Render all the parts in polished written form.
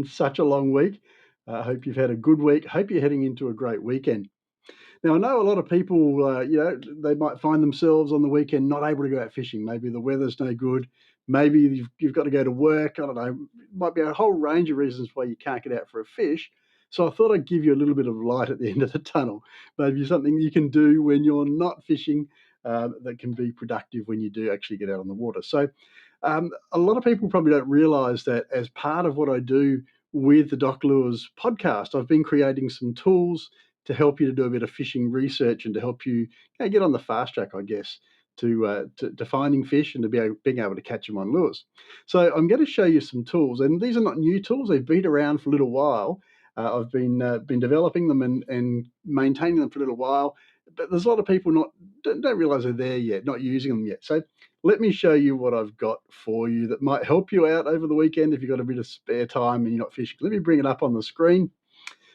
Such a long week. I hope you've had a good week. Hope you're heading into a great weekend. Now, I know a lot of people, they might find themselves on the weekend not able to go out fishing. Maybe the weather's no good. Maybe you've got to go to work. I don't know. It might be a whole range of reasons why you can't get out for a fish. So I thought I'd give you a little bit of light at the end of the tunnel. Maybe something you can do when you're not fishing that can be productive when you do actually get out on the water. So a lot of people probably don't realise that as part of what I do with the Doc Lures podcast, I've been creating some tools to help you to do a bit of fishing research and to help you get on the fast track, I guess, to finding fish and to being able to catch them on lures. So I'm going to show you some tools, and these are not new tools. They've been around for a little while. I've been developing them and maintaining them for a little while, but there's a lot of people don't realise they're there yet, not using them yet. So let me show you what I've got for you that might help you out over the weekend if you've got a bit of spare time and you're not fishing. Let me bring it up on the screen.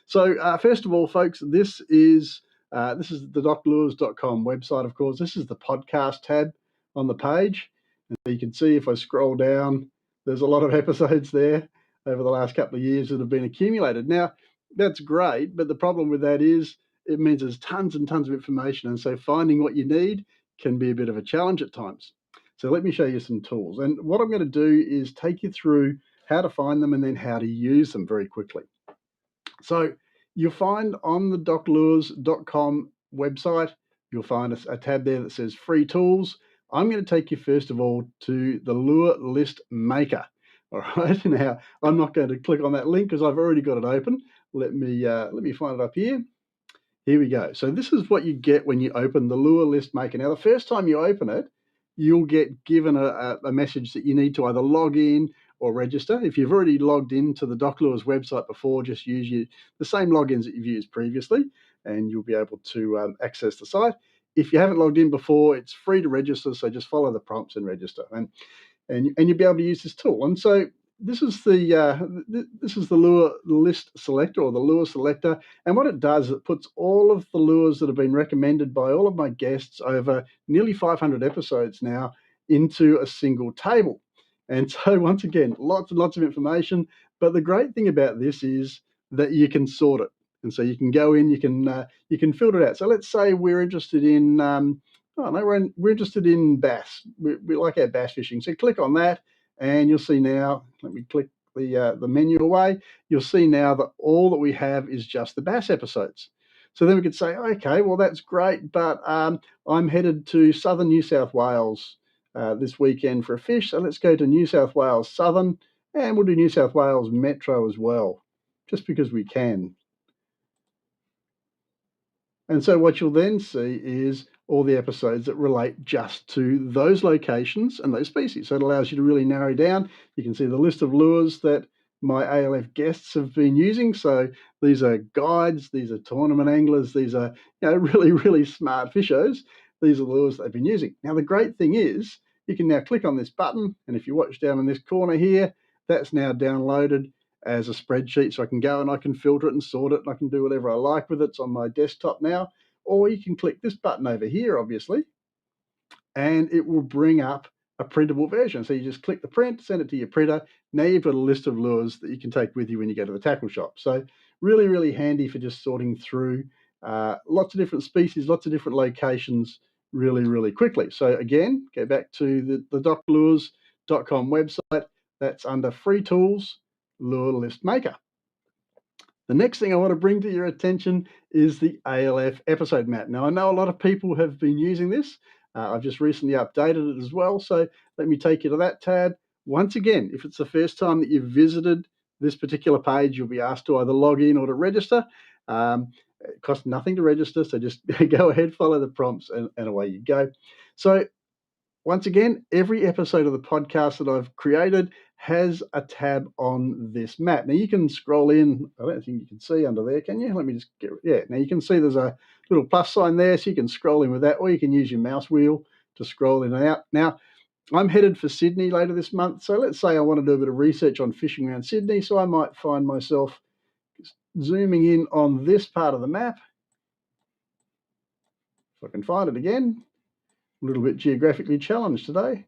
So first of all, folks, this is the doclures.com website, of course. This is the podcast tab on the page. And so you can see if I scroll down, there's a lot of episodes there over the last couple of years that have been accumulated. Now, that's great, but the problem with that is it means there's tons and tons of information. And so finding what you need can be a bit of a challenge at times. So let me show you some tools. And what I'm going to do is take you through how to find them and then how to use them very quickly. So you'll find on the doclures.com website, you'll find a tab there that says free tools. I'm going to take you first of all to the Lure List Maker. All right, now I'm not going to click on that link because I've already got it open. Let me find it up here. Here we go. So this is what you get when you open the Lure List Maker. Now, the first time you open it, you'll get given a message that you need to either log in or register. If you've already logged into the Doc Lures website before, just use the same logins that you've used previously, and you'll be able to access the site. If you haven't logged in before, it's free to register, so just follow the prompts and register, and you'll be able to use this tool. And so this is the Lure List Selector, or the Lure Selector, and what it does is it puts all of the lures that have been recommended by all of my guests over nearly 500 episodes now into a single table. And so once again, lots and lots of information, but the great thing about this is that you can sort it. And so you can go in, you can filter it out. So let's say we're interested in we're interested in bass. We like our bass fishing. So click on that, and you'll see now. Let me click the menu away. You'll see now that all that we have is just the bass episodes. So then we could say, okay, well that's great, but I'm headed to southern New South Wales this weekend for a fish. So let's go to New South Wales Southern, and we'll do New South Wales Metro as well, just because we can. And so what you'll then see is all the episodes that relate just to those locations and those species. So it allows you to really narrow down. You can see the list of lures that my ALF guests have been using. So these are guides, these are tournament anglers, these are really, really smart fishers. These are lures they've been using. Now, the great thing is you can now click on this button, and if you watch down in this corner here, that's now downloaded as a spreadsheet, so I can go and I can filter it and sort it, and I can do whatever I like with it. It's on my desktop now. Or you can click this button over here, obviously, and it will bring up a printable version. So you just click the print, send it to your printer. Now you've got a list of lures that you can take with you when you go to the tackle shop. So really, really handy for just sorting through lots of different species, lots of different locations really, really quickly. So again, go back to the doclures.com website. That's under free tools, Lure List Maker. The next thing I want to bring to your attention is the ALF Episode Map. Now, I know a lot of people have been using this. I've just recently updated it as well. So let me take you to that tab. Once again, if it's the first time that you've visited this particular page, you'll be asked to either log in or to register. It costs nothing to register, so just go ahead, follow the prompts, and away you go. So once again, every episode of the podcast that I've created has a tab on this map. Now you can scroll in. I don't think you can see under there, can you? Let me just now you can see there's a little plus sign there, so you can scroll in with that, or you can use your mouse wheel to scroll in and out. Now, I'm headed for Sydney later this month, so let's say I want to do a bit of research on fishing around Sydney, so I might find myself zooming in on this part of the map. If I can find it again. A little bit geographically challenged today.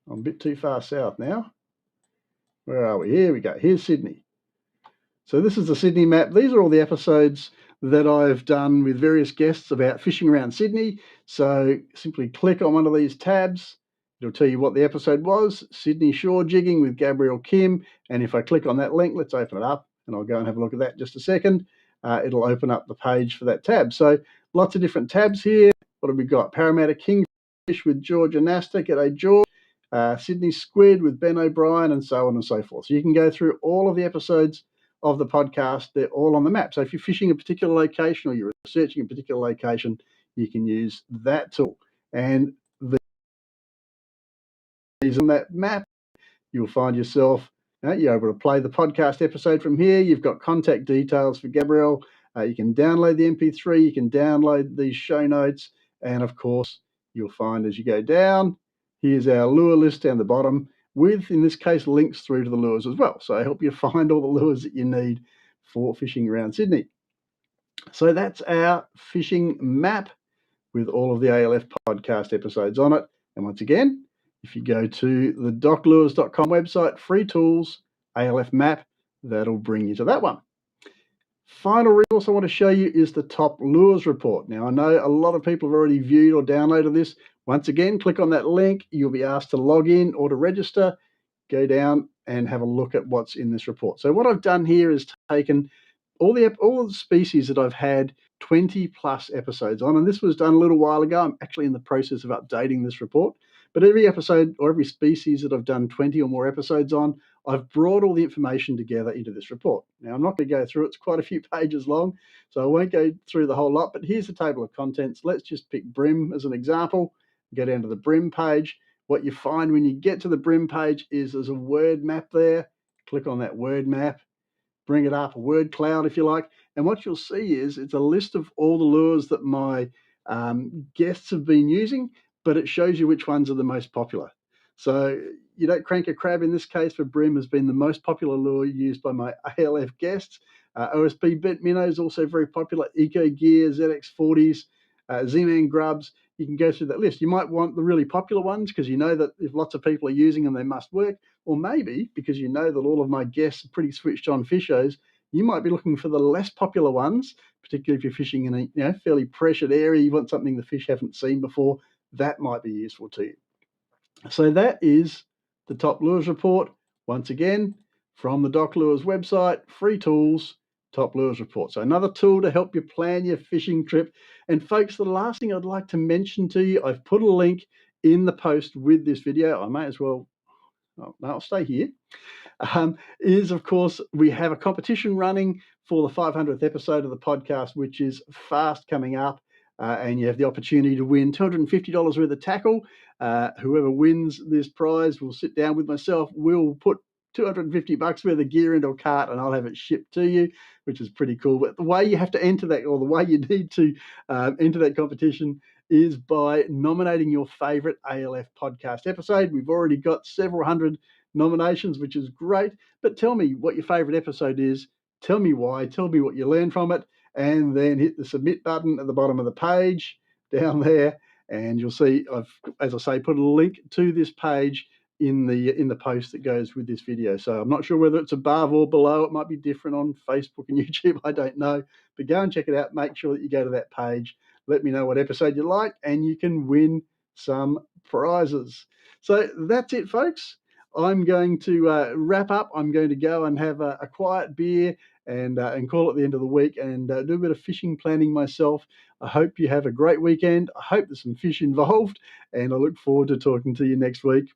I'm a bit too far south now. Where are we? Here we go. Here's Sydney. So this is the Sydney map. These are all the episodes that I've done with various guests about fishing around Sydney. So simply click on one of these tabs. It'll tell you what the episode was, Sydney Shore Jigging with Gabrielle Kim. And if I click on that link, let's open it up and I'll go and have a look at that in just a second. It'll open up the page for that tab. So lots of different tabs here. What have we got? Parramatta Kingfish with George Anasta. G'day, George. Sydney Squid with Ben O'Brien, and so on and so forth. So you can go through all of the episodes of the podcast. They're all on the map. So if you're fishing a particular location or you're researching a particular location, you can use that tool. And these on that map, you'll find yourself, you're able to play the podcast episode from here. You've got contact details for Gabrielle. You can download the MP3. You can download these show notes. And of course, you'll find as you go down, here's our lure list down the bottom with, in this case, links through to the lures as well. So I help you find all the lures that you need for fishing around Sydney. So that's our fishing map with all of the ALF podcast episodes on it. And once again, if you go to the doclures.com website, free tools, ALF map, that'll bring you to that one. Final resource I want to show you is the top lures report. Now, I know a lot of people have already viewed or downloaded this. Once again, click on that link. You'll be asked to log in or to register. Go down and have a look at what's in this report. So what I've done here is taken all the species that I've had 20 plus episodes on, and this was done a little while ago. I'm actually in the process of updating this report. But every episode or every species that I've done 20 or more episodes on, I've brought all the information together into this report. Now, I'm not going to go through it. It's quite a few pages long, so I won't go through the whole lot. But here's the table of contents. Let's just pick bream as an example. Go down to the bream page. What you find when you get to the bream page is there's a word map there. Click on that word map. Bring it up, a word cloud if you like. And what you'll see is it's a list of all the lures that my guests have been using, but it shows you which ones are the most popular. So you don't crank a crab in this case for bream has been the most popular lure used by my ALF guests. OSP bent minnows also very popular. Eco Gear, ZX40s, Z-Man grubs. You can go through that list. You might want the really popular ones because you know that if lots of people are using them, they must work. Or maybe because you know that all of my guests are pretty switched on fishers, you might be looking for the less popular ones, particularly if you're fishing in a fairly pressured area. You want something the fish haven't seen before. That might be useful to you. So that is the Top Lures Report. Once again, from the Doc Lures website, free tools, Top Lures Report. So another tool to help you plan your fishing trip. And folks, the last thing I'd like to mention to you, I've put a link in the post with this video. I may as well, I'll stay here. Is, of course, we have a competition running for the 500th episode of the podcast, which is fast coming up. And you have the opportunity to win $250 worth of tackle. Whoever wins this prize will sit down with myself. We'll put $250 worth of gear into a cart and I'll have it shipped to you, which is pretty cool. But the way you have to enter that, or the way you need to enter that competition, is by nominating your favorite ALF podcast episode. We've already got several hundred nominations, which is great. But tell me what your favorite episode is. Tell me why. Tell me what you learned from it. And then hit the submit button at the bottom of the page down there. And you'll see I've, as I say, put a link to this page in the post that goes with this video. So I'm not sure whether it's above or below. It might be different on Facebook and YouTube. I don't know. But go and check it out. Make sure that you go to that page. Let me know what episode you like, and you can win some prizes. So that's it, folks. I'm going to wrap up. I'm going to go and have a quiet beer and call it the end of the week and do a bit of fishing planning myself. I hope you have a great weekend. I hope there's some fish involved, and I look forward to talking to you next week.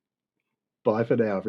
Bye for now, everyone.